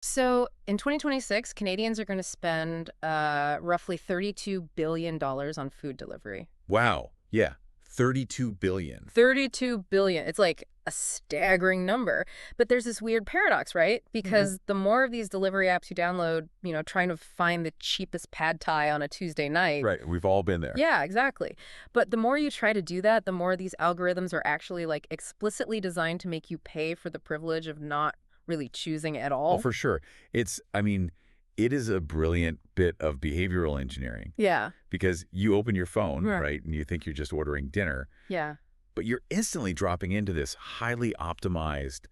So in 2026, Canadians are going to spend roughly $32 billion on food delivery. Wow. Yeah. 32 billion. 32 billion. It's like a staggering number. But there's this weird paradox, right? Because the more of these delivery apps you download, trying to find the cheapest pad thai on a Tuesday night. Right. We've all been there. Yeah, exactly. But the more you try to do that, the more these algorithms are actually like explicitly designed to make you pay for the privilege of not really choosing at Oh, all. for sure. It is a brilliant bit of behavioral engineering Yeah. because you open your phone, Right. right, and you think you're just ordering dinner, Yeah. but you're instantly dropping into this highly optimized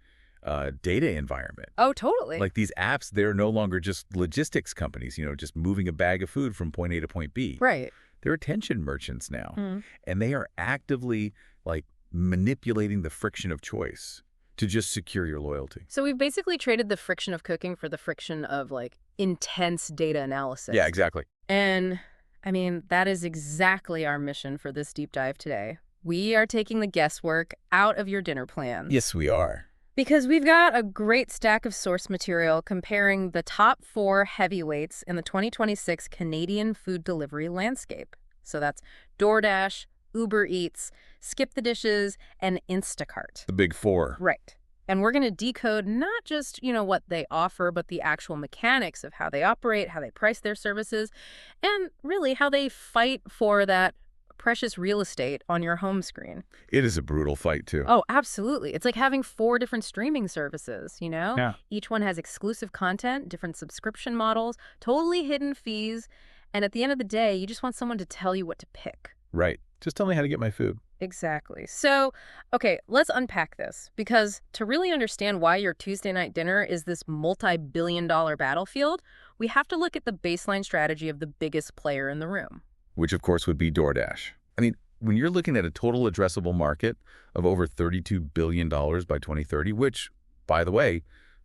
data environment. Oh, totally. Like these apps, they're no longer just logistics companies, just moving a bag of food from point A to point B. Right. They're attention merchants now, Mm. and they are actively like manipulating the friction of choice to just secure your loyalty. So we've basically traded the friction of cooking for the friction of like intense data analysis. Yeah, exactly. And I mean, that is exactly our mission for this deep dive today. We are taking the guesswork out of your dinner plans. Yes, we are. Because we've got a great stack of source material comparing the top 4 heavyweights in the 2026 Canadian food delivery landscape. So that's DoorDash, Uber Eats, SkipTheDishes, and Instacart. The big four. Right. And we're going to decode not just, what they offer, but the actual mechanics of how they operate, how they price their services, and really how they fight for that precious real estate on your home screen. It is a brutal fight, too. Oh, absolutely. It's like having 4 different streaming services, Yeah. Each one has exclusive content, different subscription models, totally hidden fees. And at the end of the day, you just want someone to tell you what to pick. Right. Just tell me how to get my food. Exactly. So, okay, let's unpack this, because to really understand why your Tuesday night dinner is this multi-billion-dollar battlefield, we have to look at the baseline strategy of the biggest player in the room. Which, of course, would be DoorDash. I mean, when you're looking at a total addressable market of over $32 billion by 2030, which, by the way,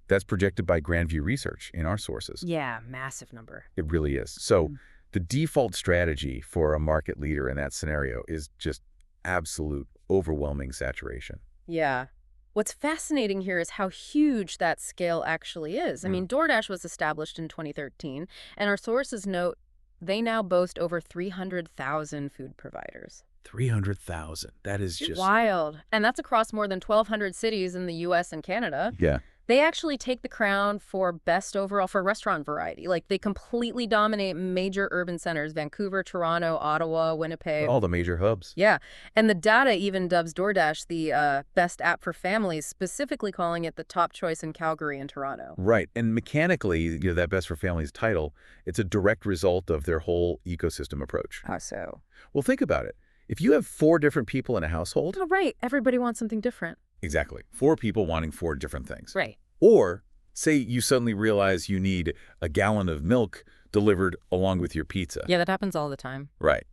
that's projected by Grandview Research in our sources. Yeah, massive number. It really is. So the default strategy for a market leader in that scenario is just absolute overwhelming saturation. Yeah. What's fascinating here is how huge that scale actually is. I mean, DoorDash was established in 2013, and our sources note they now boast over 300,000 food providers. 300,000. That is just Wild. And that's across more than 1,200 cities in the U.S. and Canada. Yeah. They actually take the crown for best overall for restaurant variety. Like, they completely dominate major urban centers: Vancouver, Toronto, Ottawa, Winnipeg. All the major hubs. Yeah. And the data even dubs DoorDash the best app for families, specifically calling it the top choice in Calgary and Toronto. Right. And mechanically, that Best for Families title, it's a direct result of their whole ecosystem approach. How so? Well, think about it. If you have 4 different people in a household, Oh, right. Everybody wants something different. exactly, 4 people wanting 4 different things. Right. Or say you suddenly realize you need a gallon of milk delivered along with your pizza. Yeah, that happens all the time. Right.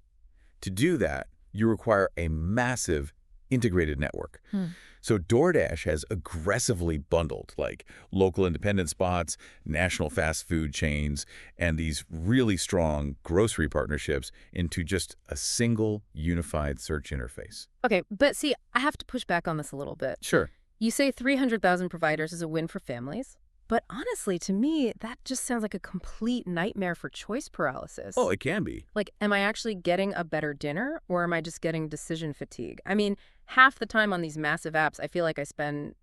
To do that, you require a massive integrated network. So DoorDash has aggressively bundled like local independent spots, national fast food chains, and these really strong grocery partnerships into just a single unified search interface. Okay, but see, I have to push back on this a little bit. Sure. You say 300,000 providers is a win for families, but honestly, to me, that just sounds like a complete nightmare for choice paralysis. Oh, it can be. Like, am I actually getting a better dinner, or am I just getting decision fatigue? I mean, half the time on these massive apps, I feel like I spend,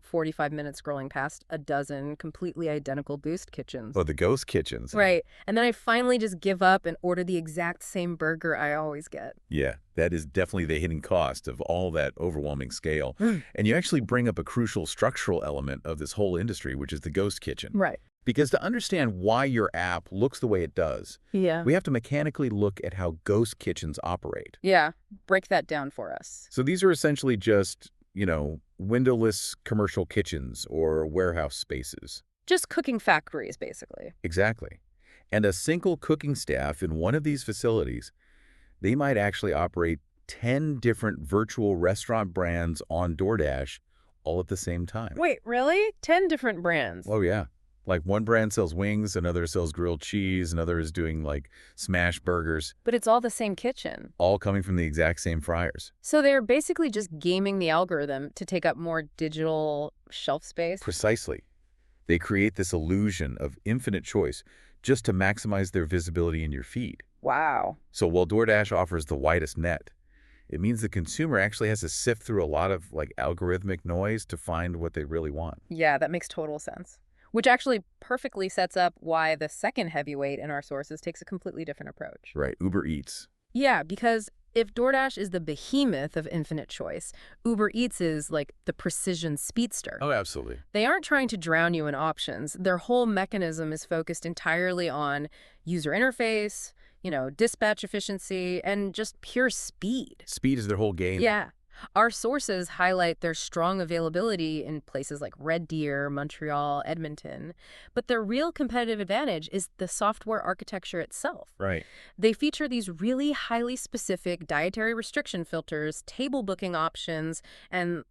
45 minutes scrolling past a dozen completely identical Boost kitchens. Oh, the ghost kitchens. Right. And then I finally just give up and order the exact same burger I always get. Yeah, that is definitely the hidden cost of all that overwhelming scale. And you actually bring up a crucial structural element of this whole industry, which is the ghost kitchen. Right. Because to understand why your app looks the way it does, Yeah. we have to mechanically look at how ghost kitchens operate. Yeah. Break that down for us. So these are essentially just, windowless commercial kitchens or warehouse spaces. Just cooking factories, basically. Exactly. And a single cooking staff in one of these facilities, they might actually operate 10 different virtual restaurant brands on DoorDash all at the same time. Wait, really? 10 different brands? Oh, yeah. Like one brand sells wings, another sells grilled cheese, another is doing like smash burgers, But it's all the same kitchen. all coming from the exact same fryers. So they're basically just gaming the algorithm to take up more digital shelf space. Precisely. They create this illusion of infinite choice just to maximize their visibility in your feed. Wow. So while DoorDash offers the widest net, it means the consumer actually has to sift through a lot of algorithmic noise to find what they really want. Yeah, that makes total sense. Which actually perfectly sets up why the second heavyweight in our sources takes a completely different approach. Right, Uber Eats. Yeah, because if DoorDash is the behemoth of infinite choice, Uber Eats is like the precision speedster. Oh, absolutely. They aren't trying to drown you in options. Their whole mechanism is focused entirely on user interface, dispatch efficiency, and just pure speed. Speed is their whole game. Yeah. Our sources highlight their strong availability in places like Red Deer, Montreal, Edmonton, but their real competitive advantage is the software architecture itself. Right. They feature these really highly specific dietary restriction filters, table booking options, and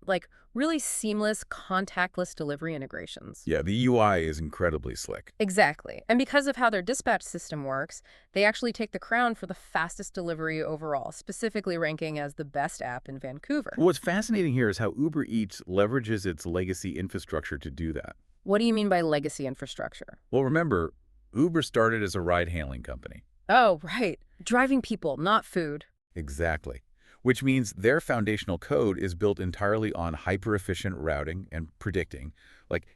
really seamless contactless delivery integrations. Yeah, the UI is incredibly slick. Exactly. And because of how their dispatch system works, they actually take the crown for the fastest delivery overall, specifically ranking as the best app in Vancouver. What's fascinating here is how Uber Eats leverages its legacy infrastructure to do that. What do you mean by legacy infrastructure? Well, remember, Uber started as a ride-hailing company. Oh, right. Driving people, not food. Exactly. Which means their foundational code is built entirely on hyper-efficient routing and predicting,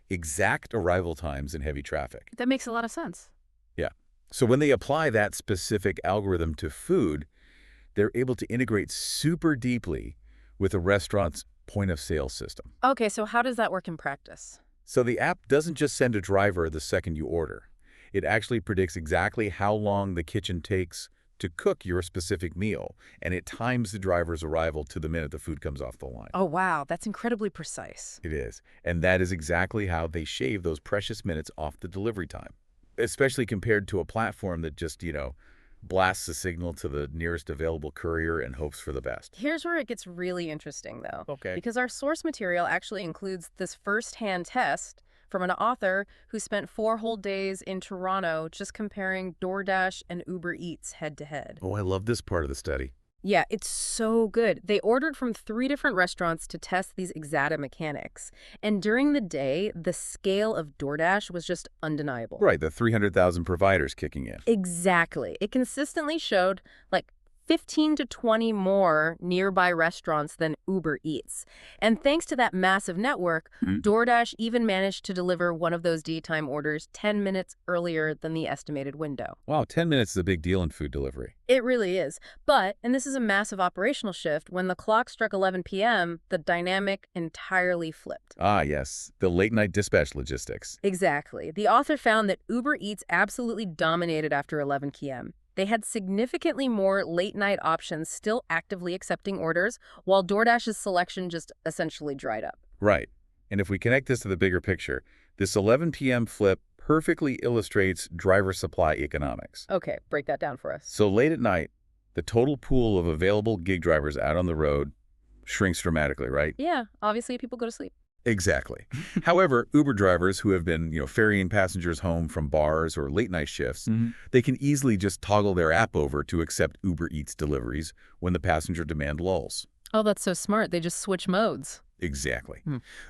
exact arrival times in heavy traffic. That makes a lot of sense. Yeah. So when they apply that specific algorithm to food, they're able to integrate super deeply with a restaurant's point-of-sale system. Okay, so how does that work in practice? So the app doesn't just send a driver the second you order. It actually predicts exactly how long the kitchen takes to cook your specific meal, and it times the driver's arrival to the minute the food comes off the line. Oh, wow. That's incredibly precise. It is. And that is exactly how they shave those precious minutes off the delivery time, especially compared to a platform that just, blasts a signal to the nearest available courier and hopes for the best. Here's where it gets really interesting, though. Okay. Because our source material actually includes this first-hand test from an author who spent 4 whole days in Toronto just comparing DoorDash and Uber Eats head-to-head. Oh, I love this part of the study. Yeah, it's so good. They ordered from 3 different restaurants to test these exacta mechanics. And during the day, the scale of DoorDash was just undeniable. Right, the 300,000 providers kicking in. Exactly. It consistently showed 15 to 20 more nearby restaurants than Uber Eats. And thanks to that massive network, DoorDash even managed to deliver one of those D-time orders 10 minutes earlier than the estimated window. Wow, 10 minutes is a big deal in food delivery. It really is. But, and this is a massive operational shift, when the clock struck 11 p.m., the dynamic entirely flipped. Ah, yes, the late-night dispatch logistics. Exactly. The author found that Uber Eats absolutely dominated after 11 p.m. They had significantly more late-night options still actively accepting orders, while DoorDash's selection just essentially dried up. Right. And if we connect this to the bigger picture, this 11 p.m. flip perfectly illustrates driver supply economics. Okay, break that down for us. So late at night, the total pool of available gig drivers out on the road shrinks dramatically, right? Yeah, obviously people go to sleep. Exactly. However, Uber drivers who have been, ferrying passengers home from bars or late-night shifts, they can easily just toggle their app over to accept Uber Eats deliveries when the passenger demand lulls. Oh, that's so smart. They just switch modes. Exactly.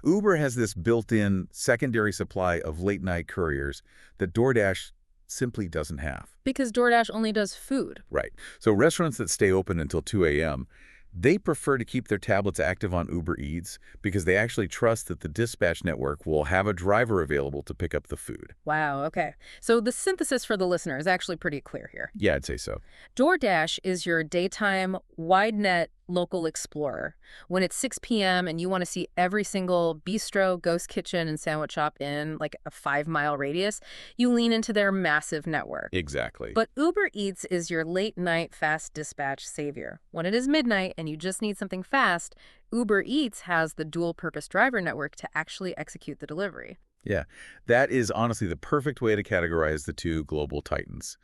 Uber has this built-in secondary supply of late-night couriers that DoorDash simply doesn't have. Because DoorDash only does food. Right. So restaurants that stay open until 2 a.m., they prefer to keep their tablets active on Uber Eats because they actually trust that the dispatch network will have a driver available to pick up the food. Wow, okay. So the synthesis for the listener is actually pretty clear here. Yeah, I'd say so. DoorDash is your daytime, wide-net local explorer. When it's 6 p.m. and you want to see every single bistro, ghost kitchen, and sandwich shop in a 5-mile radius, you lean into their massive network. Exactly. But Uber Eats is your late-night fast dispatch savior. When it is midnight and you just need something fast, Uber Eats has the dual-purpose driver network to actually execute the delivery. Yeah, that is honestly the perfect way to categorize the two global titans.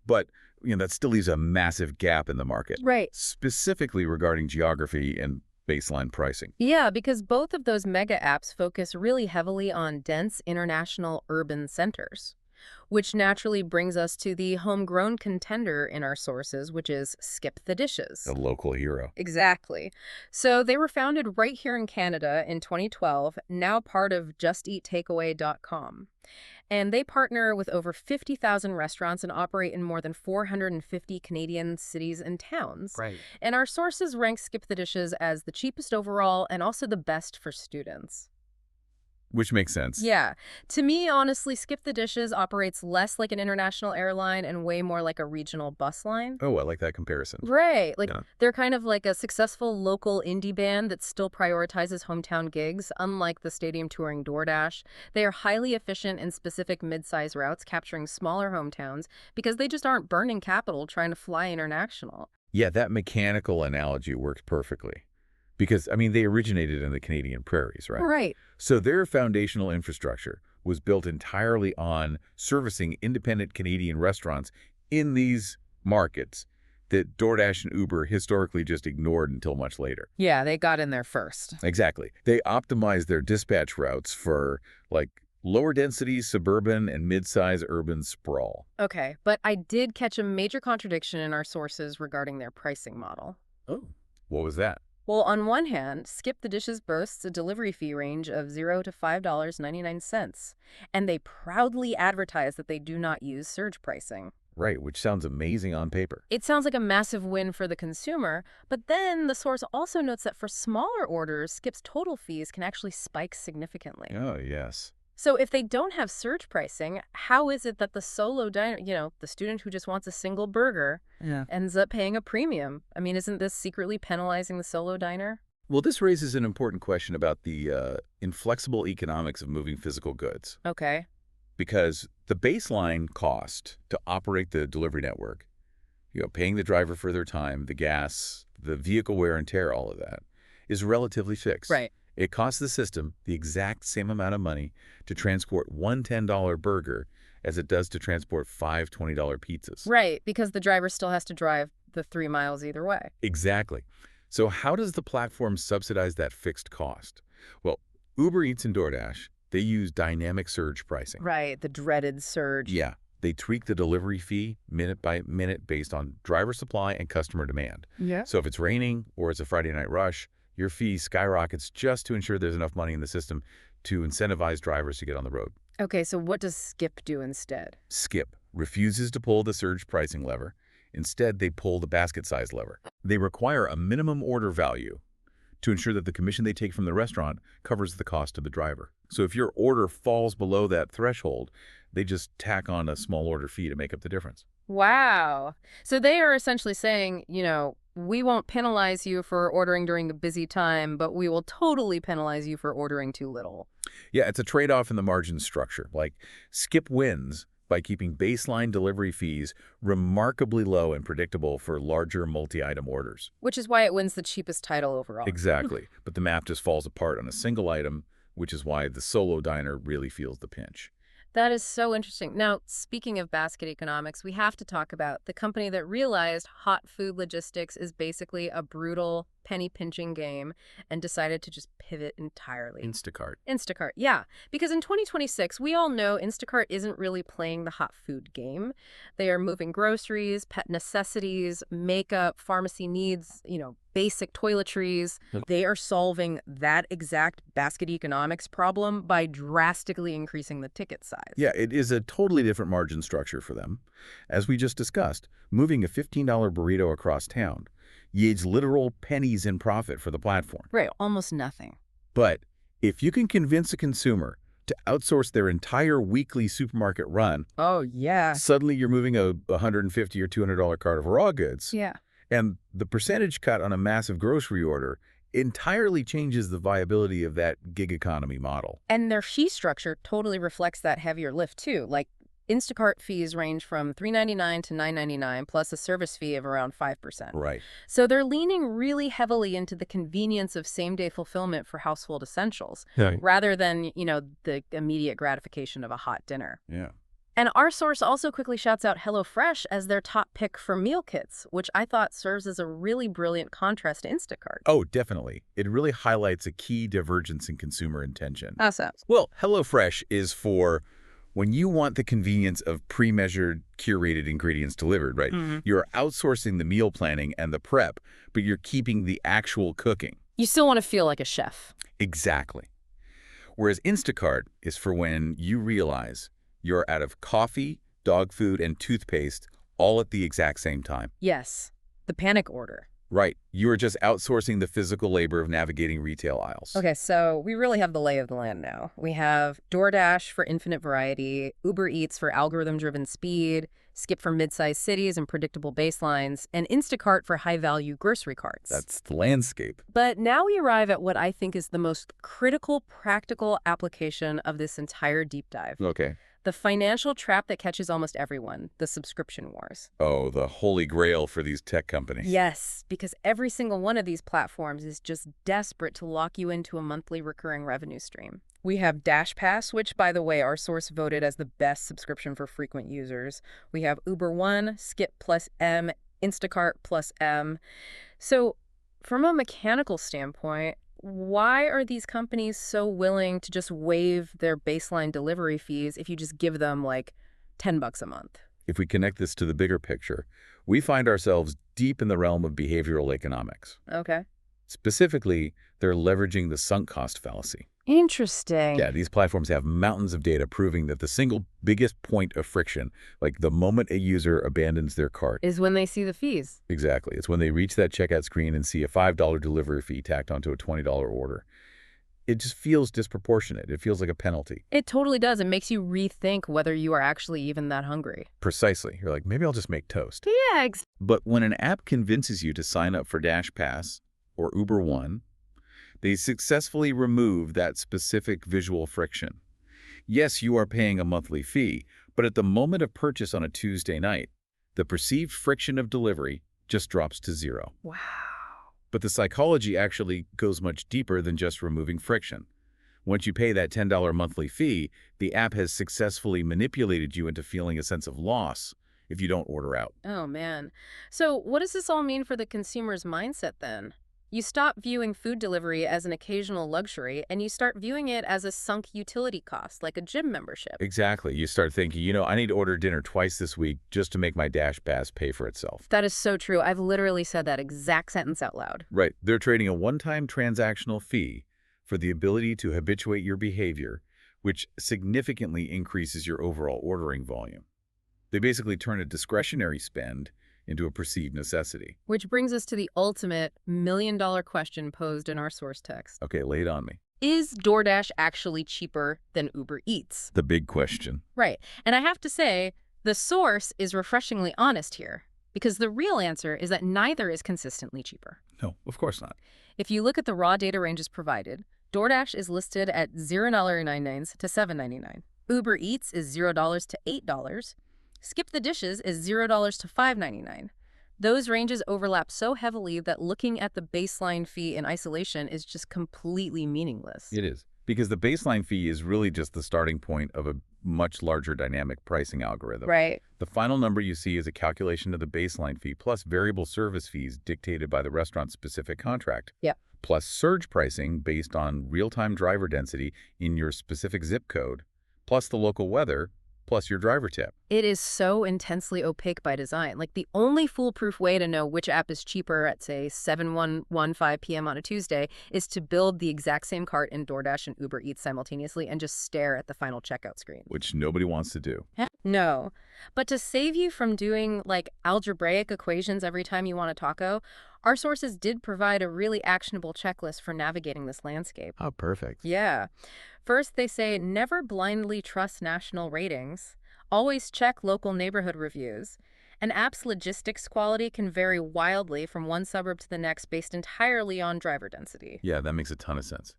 But that still leaves a massive gap in the market. Right. Specifically regarding geography and baseline pricing. Yeah, because both of those mega apps focus really heavily on dense international urban centers. Which naturally brings us to the homegrown contender in our sources, which is SkipTheDishes. A local hero. Exactly. So they were founded right here in Canada in 2012, now part of justeattakeaway.com. And they partner with over 50,000 restaurants and operate in more than 450 Canadian cities and towns. Right. And our sources rank SkipTheDishes as the cheapest overall and also the best for students. Which makes sense. Yeah. To me, honestly, SkipTheDishes operates less like an international airline and way more like a regional bus line. Oh, I like that comparison. Right. Like, Yeah. they're kind of like a successful local indie band that still prioritizes hometown gigs, unlike the stadium touring DoorDash. They are highly efficient in specific mid-size routes, capturing smaller hometowns because they just aren't burning capital trying to fly international. Yeah, that mechanical analogy works perfectly. Because, I mean, they originated in the Canadian prairies, right? Right. So their foundational infrastructure was built entirely on servicing independent Canadian restaurants in these markets that DoorDash and Uber historically just ignored until much later. Yeah, they got in there first. Exactly. They optimized their dispatch routes for, like, lower density suburban and mid-size urban sprawl. Okay, but I did catch a major contradiction in our sources regarding their pricing model. Oh. What was that? Well, on one hand, SkipTheDishes boasts a delivery fee range of $0 to $5.99, and they proudly advertise that they do not use surge pricing. Right, which sounds amazing on paper. It sounds like a massive win for the consumer, but then the source also notes that for smaller orders, Skip's total fees can actually spike significantly. Oh, yes. So if they don't have surge pricing, how is it that the solo diner, the student who just wants a single burger, ends up paying a premium? I mean, isn't this secretly penalizing the solo diner? Well, this raises an important question about the inflexible economics of moving physical goods. Okay. Because the baseline cost to operate the delivery network, paying the driver for their time, the gas, the vehicle wear and tear, all of that, is relatively fixed. Right. It costs the system the exact same amount of money to transport one $10 burger as it does to transport five $20 pizzas. Right, because the driver still has to drive the 3 miles either way. Exactly. So how does the platform subsidize that fixed cost? Well, Uber Eats and DoorDash, they use dynamic surge pricing. Right, the dreaded surge. Yeah. They tweak the delivery fee minute by minute based on driver supply and customer demand. Yeah. So if it's raining or it's a Friday night rush, your fee skyrockets just to ensure there's enough money in the system to incentivize drivers to get on the road. Okay, so what does Skip do instead? Skip refuses to pull the surge pricing lever. Instead, they pull the basket size lever. They require a minimum order value to ensure that the commission they take from the restaurant covers the cost of the driver. So if your order falls below that threshold, they just tack on a small order fee to make up the difference. Wow. So they are essentially saying, we won't penalize you for ordering during a busy time, but we will totally penalize you for ordering too little. Yeah, it's a trade-off in the margin structure. Like, Skip wins by keeping baseline delivery fees remarkably low and predictable for larger multi-item orders. Which is why it wins the cheapest title overall. Exactly. But the map just falls apart on a single item, which is why the solo diner really feels the pinch. That is so interesting. Now, speaking of basket economics, we have to talk about the company that realized hot food logistics is basically a brutal penny-pinching game and decided to just pivot entirely. Instacart. Instacart, yeah. Because in 2026, we all know Instacart isn't really playing the hot food game. They are moving groceries, pet necessities, makeup, pharmacy needs, basic toiletries. They are solving that exact basket economics problem by drastically increasing the ticket size. Yeah, it is a totally different margin structure for them. As we just discussed, moving a $15 burrito across town yields literal pennies in profit for the platform. Right, almost nothing. But if you can convince a consumer to outsource their entire weekly supermarket run, oh, yeah. suddenly you're moving a $150 or $200 cart of raw goods. Yeah. And the percentage cut on a massive grocery order entirely changes the viability of that gig economy model. And their fee structure totally reflects that heavier lift, too. Like, Instacart fees range from $3.99 to $9.99, plus a service fee of around 5%. Right. So they're leaning really heavily into the convenience of same-day fulfillment for household essentials, rather than, the immediate gratification of a hot dinner. Yeah. And our source also quickly shouts out HelloFresh as their top pick for meal kits, which I thought serves as a really brilliant contrast to Instacart. Oh, definitely. It really highlights a key divergence in consumer intention. Awesome. Well, HelloFresh is for When you want the convenience of pre-measured, curated ingredients delivered, right? You're outsourcing the meal planning and the prep, but you're keeping the actual cooking. You still want to feel like a chef. Exactly. Whereas Instacart is for when you realize you're out of coffee, dog food, and toothpaste all at the exact same time. Yes, the panic order. Right. You are just outsourcing the physical labor of navigating retail aisles. Okay, so we really have the lay of the land now. We have DoorDash for infinite variety, Uber Eats for algorithm-driven speed, Skip for mid-sized cities and predictable baselines, and Instacart for high-value grocery carts. That's the landscape. But now we arrive at what I think is the most critical, practical application of this entire deep dive. Okay. The financial trap that catches almost everyone, the subscription wars. Oh, the holy grail for these tech companies. Yes, because every single one of these platforms is just desperate to lock you into a monthly recurring revenue stream. We have Dash Pass, which, by the way, our source voted as the best subscription for frequent users. We have Uber One, Skip plus M, Instacart plus M. So from a mechanical standpoint, why are these companies so willing to just waive their baseline delivery fees if you just give them like $10 a month? If we connect this to the bigger picture, we find ourselves deep in the realm of behavioral economics. Okay. Specifically, they're leveraging the sunk cost fallacy. Interesting. Yeah, these platforms have mountains of data proving that the single biggest point of friction, like the moment a user abandons their cart, Is when they see the fees. exactly, it's when they reach that checkout screen and see a $5 delivery fee tacked onto a $20 order. It just feels disproportionate. It feels like a penalty. It totally does. It makes you rethink whether you are actually even that hungry. Precisely. You're like, maybe I'll just make toast. Yeah, But when an app convinces you to sign up for Dash Pass or Uber One, they successfully remove that specific visual friction. Yes, you are paying a monthly fee, but at the moment of purchase on a Tuesday night, the perceived friction of delivery just drops to zero. Wow. But the psychology actually goes much deeper than just removing friction. Once you pay that $10 monthly fee, the app has successfully manipulated you into feeling a sense of loss if you don't order out. Oh, man. So what does this all mean for the consumer's mindset then? You stop viewing food delivery as an occasional luxury, and you start viewing it as a sunk utility cost, like a gym membership. Exactly. You start thinking, I need to order dinner twice this week just to make my Dash Pass pay for itself. That is so true. I've literally said that exact sentence out loud. Right. They're trading a one-time transactional fee for the ability to habituate your behavior, which significantly increases your overall ordering volume. They basically turn a discretionary spend into a perceived necessity. Which brings us to the ultimate million-dollar question posed in our source text. Okay, lay it on me. Is DoorDash actually cheaper than Uber Eats? The big question. Right. And I have to say, the source is refreshingly honest here, because the real answer is that neither is consistently cheaper. No, of course not. If you look at the raw data ranges provided, DoorDash is listed at $0.99 to $7.99. Uber Eats is $0 to $8. SkipTheDishes is $0 to $5.99. Those ranges overlap so heavily that looking at the baseline fee in isolation is just completely meaningless. It is. Because the baseline fee is really just the starting point of a much larger dynamic pricing algorithm. Right. The final number you see is a calculation of the baseline fee plus variable service fees dictated by the restaurant's specific contract. Yep. Plus surge pricing based on real-time driver density in your specific zip code, plus the local weather, plus your driver tip. It is so intensely opaque by design. Like, the only foolproof way to know which app is cheaper at, say, 7:15 p.m. on a Tuesday is to build the exact same cart in DoorDash and Uber Eats simultaneously and just stare at the final checkout screen. Which nobody wants to do. No. But to save you from doing, like, algebraic equations every time you want a taco, our sources did provide a really actionable checklist for navigating this landscape. Oh, perfect. Yeah. First, they say never blindly trust national ratings. Always check local neighborhood reviews. An app's logistics quality can vary wildly from one suburb to the next based entirely on driver density. Yeah, that makes a ton of sense.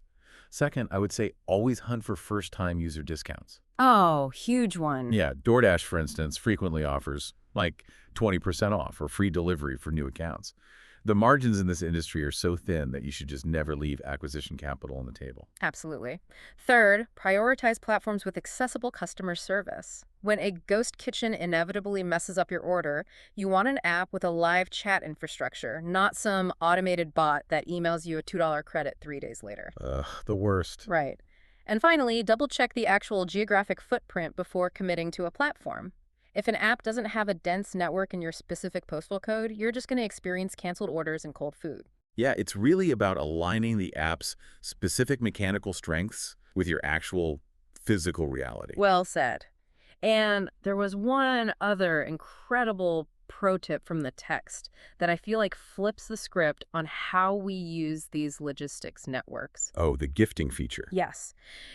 Second, I would say always hunt for first-time user discounts. Oh, huge one. Yeah, DoorDash, for instance, frequently offers like 20% off or free delivery for new accounts. The margins in this industry are so thin that you should just never leave acquisition capital on the table. Absolutely. Third, prioritize platforms with accessible customer service. When a ghost kitchen inevitably messes up your order, you want an app with a live chat infrastructure, not some automated bot that emails you a $2 credit 3 days later. The worst. Right. And finally, double-check the actual geographic footprint before committing to a platform. If an app doesn't have a dense network in your specific postal code, you're just going to experience canceled orders and cold food. Yeah, it's really about aligning the app's specific mechanical strengths with your actual physical reality. Well said. And there was one other incredible pro tip from the text that I feel like flips the script on how we use these logistics networks. Oh, the gifting feature. Yes.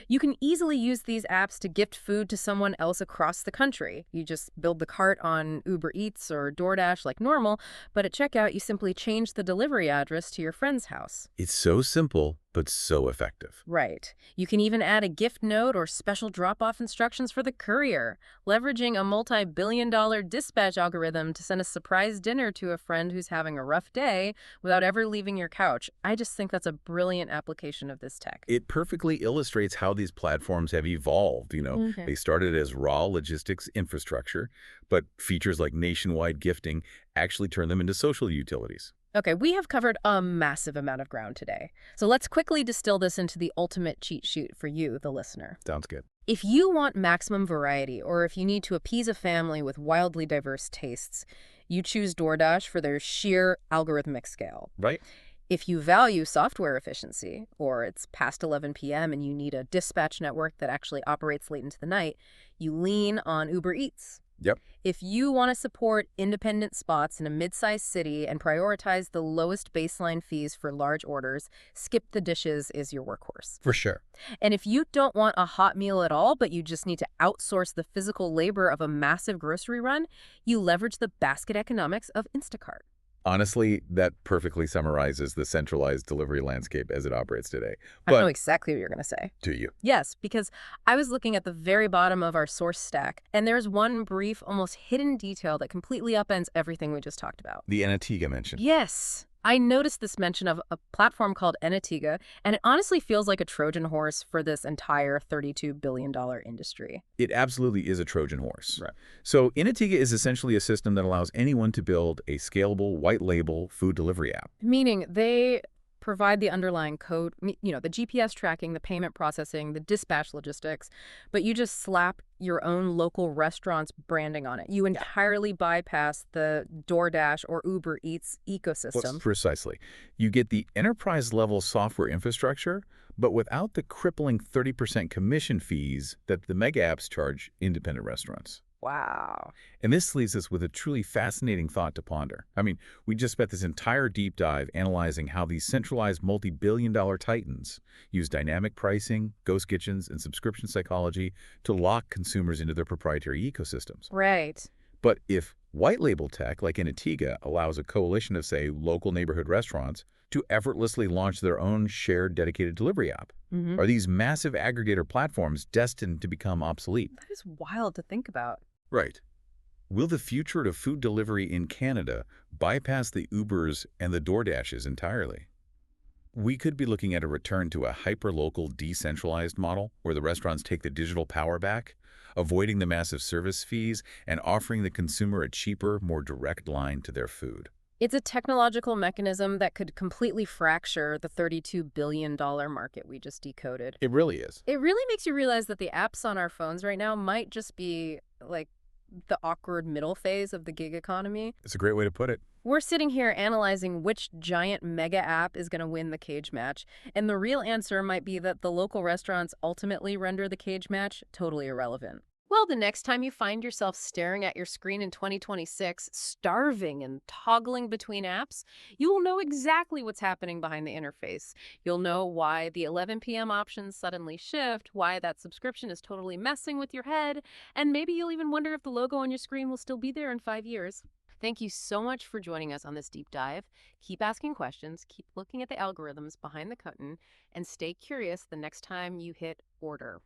You can easily use these apps to gift food to someone else across the country. You just build the cart on Uber Eats or DoorDash like normal, but at checkout, you simply change the delivery address to your friend's house. It's so simple, but so effective. Right. You can even add a gift note or special drop-off instructions for the courier, leveraging a multi-billion-dollar dispatch algorithm to send a surprise dinner to a friend who's having a rough day without ever leaving your couch. I just think that's a brilliant application of this tech. It perfectly illustrates how these platforms have evolved. Okay. They started as raw logistics infrastructure, but features like nationwide gifting actually turn them into social utilities. Okay, we have covered a massive amount of ground today. So let's quickly distill this into the ultimate cheat sheet for you, the listener. Sounds good. If you want maximum variety, or if you need to appease a family with wildly diverse tastes, you choose DoorDash for their sheer algorithmic scale. Right? If you value software efficiency, or it's past 11 p.m. and you need a dispatch network that actually operates late into the night, you lean on Uber Eats. Yep. If you want to support independent spots in a mid-sized city and prioritize the lowest baseline fees for large orders, SkipTheDishes is your workhorse. For sure. And if you don't want a hot meal at all, but you just need to outsource the physical labor of a massive grocery run, you leverage the basket economics of Instacart. Honestly, that perfectly summarizes the centralized delivery landscape as it operates today. I know But exactly what you're going to say. do you? Yes, because I was looking at the very bottom of our source stack, and there's one brief, almost hidden detail that completely upends everything we just talked about. The Enatega mention. Yes. I noticed this mention of a platform called Enatega, and it honestly feels like a Trojan horse for this entire $32 billion industry. It absolutely is a Trojan horse. Right. So Enatega is essentially a system that allows anyone to build a scalable, white-label food delivery app. Meaning they provide the underlying code, the GPS tracking, the payment processing, the dispatch logistics, but you just slap your own local restaurant's branding on it. You entirely bypass the DoorDash or Uber Eats ecosystem. Precisely. You get the enterprise-level software infrastructure, but without the crippling 30% commission fees that the mega apps charge independent restaurants. Wow. And this leaves us with a truly fascinating thought to ponder. I mean, we just spent this entire deep dive analyzing how these centralized multi-billion-dollar titans use dynamic pricing, ghost kitchens, and subscription psychology to lock consumers into their proprietary ecosystems. Right. But if white label tech like Enatega allows a coalition of, say, local neighborhood restaurants to effortlessly launch their own shared dedicated delivery app, are these massive aggregator platforms destined to become obsolete? That is wild to think about. Right. Will the future of food delivery in Canada bypass the Ubers and the DoorDashes entirely? We could be looking at a return to a hyper-local, decentralized model where the restaurants take the digital power back, avoiding the massive service fees, and offering the consumer a cheaper, more direct line to their food. It's a technological mechanism that could completely fracture the $32 billion market we just decoded. It really is. It really makes you realize that the apps on our phones right now might just be like the awkward middle phase of the gig economy. It's a great way to put it. We're sitting here analyzing which giant mega app is going to win the cage match, and the real answer might be that the local restaurants ultimately render the cage match totally irrelevant. Well, the next time you find yourself staring at your screen in 2026, starving and toggling between apps, you will know exactly what's happening behind the interface. You'll know why the 11 p.m. options suddenly shift, why that subscription is totally messing with your head, and maybe you'll even wonder if the logo on your screen will still be there in 5 years. Thank you so much for joining us on this deep dive. Keep asking questions, keep looking at the algorithms behind the curtain, and stay curious the next time you hit order.